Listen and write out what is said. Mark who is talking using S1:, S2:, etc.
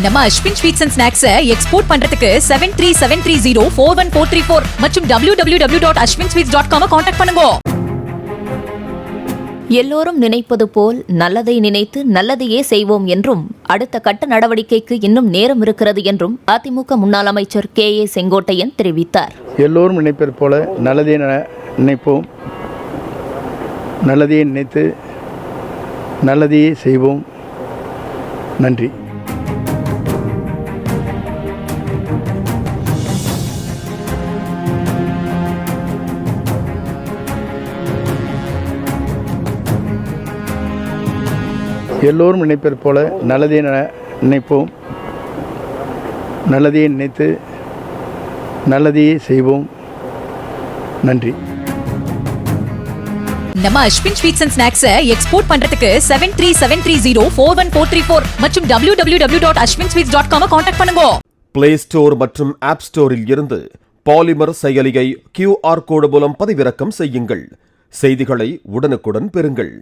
S1: நம்ம Ashwin sweets and snacks export பண்றதுக்கு 7373041434 மற்றும் www.ashwinsweets.com கான்டாக்ட் பண்ணுங்க.
S2: எல்லோரும் நினைப்பது போல் நல்லதை நினைத்து நல்லதையே செய்வோம் என்றும் அடுத்த கட்ட நடவடிக்கைக்கு இன்னும் நேரம் இருக்கிறது என்றும் அதிமுக முன்னாள் அமைச்சர் KA செங்கோட்டையன் தெரிவித்தார்.
S3: எல்லோரும் நினைப்பது போல நல்லதே நினைப்போம், நல்லதையே நினைத்து நல்லதையே செய்வோம். நன்றி. எல்லோரும் நினைப்பது போல நல்லதே நினைப்போம், நல்லதையே நினைத்து நல்லதையே செய்வோம். நன்றி.
S1: நம்ம Ashwin sweets and snacks export பண்றதுக்கு 7373041434 மற்றும் www.ashwinsweets.com கான்டாக்ட் பண்ணுங்க.
S4: பிளே ஸ்டோர் மற்றும் ஆப் ஸ்டோரில் இருந்து பாலிமர் செயலியை QR கோடு மூலம் பதிவிறக்கம் செய்யுங்கள். செய்திகளை உடனுக்குடன் பெறுங்கள்.